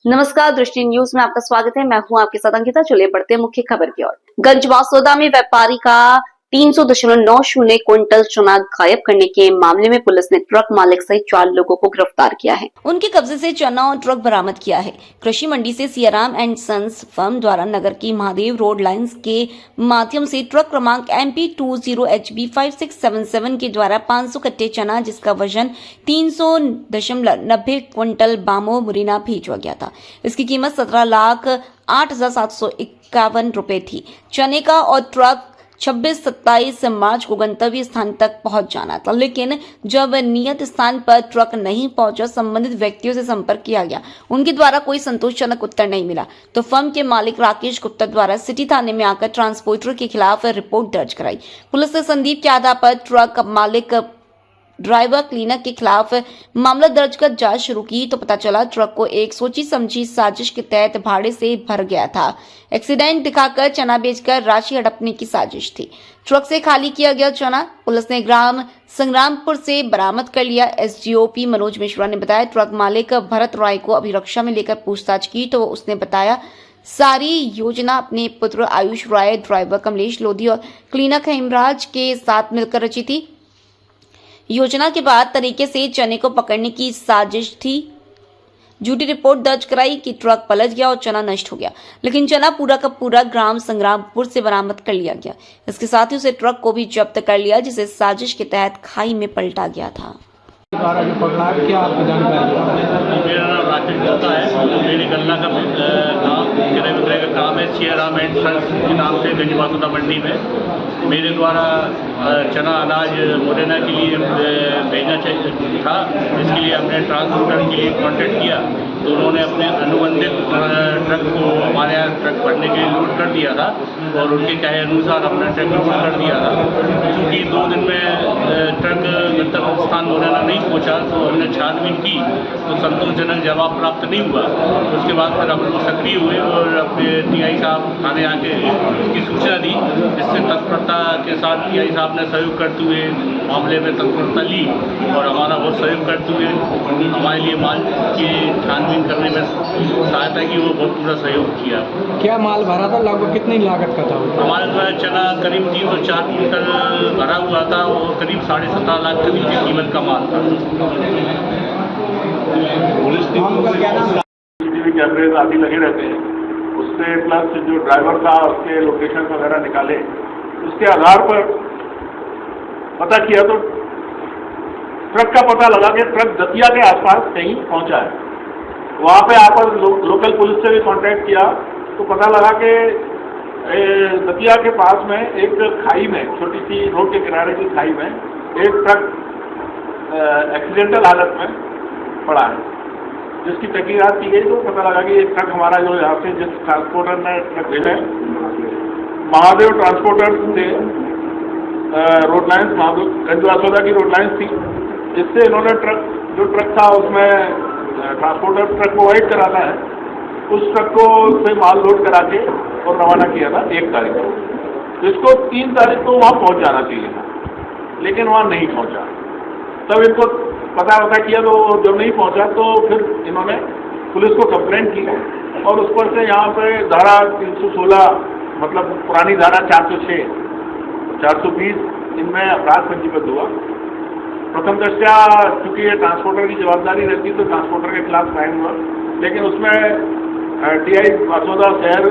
नमस्कार, दृष्टि न्यूज में आपका स्वागत है। मैं हूं आपके साथ अंकिता। चलिए बढ़ते हैं मुख्य खबर की ओर। गंजबासौदा में व्यापारी का 300.90 क्विंटल चना गायब करने के मामले में पुलिस ने ट्रक मालिक सहित 4 लोगों को गिरफ्तार किया है। उनके कब्जे से चना और ट्रक बरामद किया है। कृषि मंडी से सियाराम एंड सन्स फर्म द्वारा नगर की महादेव रोड लाइन्स के माध्यम से ट्रक क्रमांक MP20HB5677 के द्वारा 500 कट्टे चना जिसका वजन 300.90 क्विंटल बामो मुरीना भेजा गया था। इसकी कीमत 17,08,751 रुपए थी। चने का और ट्रक 26-27 मार्च को गंतव्य स्थान तक पहुंच जाना था, लेकिन जब नियत स्थान पर ट्रक नहीं पहुंचा, संबंधित व्यक्तियों से संपर्क किया गया। उनके द्वारा कोई संतोषजनक उत्तर नहीं मिला तो फर्म के मालिक राकेश गुप्ता द्वारा सिटी थाने में आकर ट्रांसपोर्टर के खिलाफ रिपोर्ट दर्ज कराई। पुलिस ने संदीप के आधार पर ट्रक मालिक ड्राइवर क्लीनर के खिलाफ मामला दर्ज कर जांच शुरू की तो पता चला ट्रक को एक सोची समझी साजिश के तहत भाड़े से भर गया था। एक्सीडेंट दिखाकर चना बेचकर राशि हड़पने की साजिश थी। ट्रक से खाली किया गया चना पुलिस ने ग्राम संग्रामपुर से बरामद कर लिया। एसडीओपी मनोज मिश्रा ने बताया ट्रक मालिक भरत राय को अभिरक्षा में लेकर पूछताछ की तो उसने बताया सारी योजना अपने पुत्र आयुष राय, ड्राइवर कमलेश लोधी और क्लीनर हेमराज के साथ मिलकर रची थी। योजना के बाद तरीके से चने को पकड़ने की साजिश थी। झूठी रिपोर्ट दर्ज कराई कि ट्रक पलट गया और चना नष्ट हो गया, लेकिन चना पूरा का पूरा ग्राम संग्रामपुर से बरामद कर लिया गया। इसके साथ ही उसे ट्रक को भी जब्त कर लिया जिसे साजिश के तहत खाई में पलटा गया था। द्वारा जो पकड़ा है, क्या आपको जानकारी है? मेरा नाम राकेश गुप्ता है। मेरी गन्ना का काम क्रय विक्रय का काम है सियाराम एंड सन्स के नाम से गंजबासौदा मंडी में। मेरे द्वारा चना अनाज मुरैना के लिए भेजना था, इसके लिए हमने ट्रांसपोर्टर के लिए कांटेक्ट किया तो उन्होंने अपने अनुबंधित ट्रक को हमारे यहाँ ट्रक भरने के लिए लोड कर दिया था और उनके कहे अनुसार अपना ट्रक लोड कर दिया था। क्योंकि 2 दिन में ट्रक गंतव्य स्थान मुरैना नहीं पहुँचा तो हमने छानबीन की तो संतोषजनक जवाब प्राप्त नहीं हुआ। उसके बाद फिर हम लोग सक्रिय हुए और अपने टीआई साहब थाने आके इसकी सूचना दी, जिससे तत्परता के साथ टीआई साहब ने सहयोग करते हुए मामले में तत्परता ली और हमारा बहुत सहयोग करते हुए हमारे लिए माल की छानबीन करने में सहायता की, वो बहुत पूरा सहयोग किया। क्या माल भरा था, लगभग कितनी लागत का था? हमारे द्वारा चना करीब 304 क्विंटल भरा हुआ था और करीब 17.5 लाख करीब की कीमत का माल था। सीसीटीवी कैमरे आदि लगे रहते हैं, उससे प्लस जो ड्राइवर था उसके लोकेशन वगैरह निकाले, उसके आधार पर पता किया तो ट्रक का पता लगा कि ट्रक दतिया के आसपास कहीं पहुंचा है। वहाँ पे आकर लोकल पुलिस से भी कांटेक्ट किया तो पता लगा कि दतिया के पास में एक खाई में, छोटी सी रोड के किनारे की खाई में एक ट्रक एक्सीडेंटल हालत में पड़ा है, जिसकी तहकीकात की गई तो पता लगा कि ये ट्रक हमारा जो यहाँ से जिस ट्रांसपोर्टर ने ट्रक भेजा है महादेव ट्रांसपोर्टर से रोड लाइन्स, गंजबासौदा की रोड लाइन्स थी, इससे इन्होंने जो ट्रक था उसमें ट्रांसपोर्टर ट्रक प्रोवाइड कराता है, उस ट्रक को से माल लोड करा के और रवाना किया था 1 तारीख को। इसको 3 तारीख को वहाँ पहुँच जाना चाहिए था, लेकिन वहाँ नहीं पहुँचा। तब इनको पता किया तो जब नहीं पहुँचा तो फिर इन्होंने पुलिस को कंप्लेंट की और उस पर से यहाँ पे धारा 316 मतलब पुरानी धारा 406, 420 इनमें अपराध पंजीबद्ध हुआ। प्रथम दृष्टया चूँकि ये ट्रांसपोर्टर की जवाबदारी रहती तो ट्रांसपोर्टर के खिलाफ क्राइम हुआ, लेकिन उसमें टीआई बासौदा शहर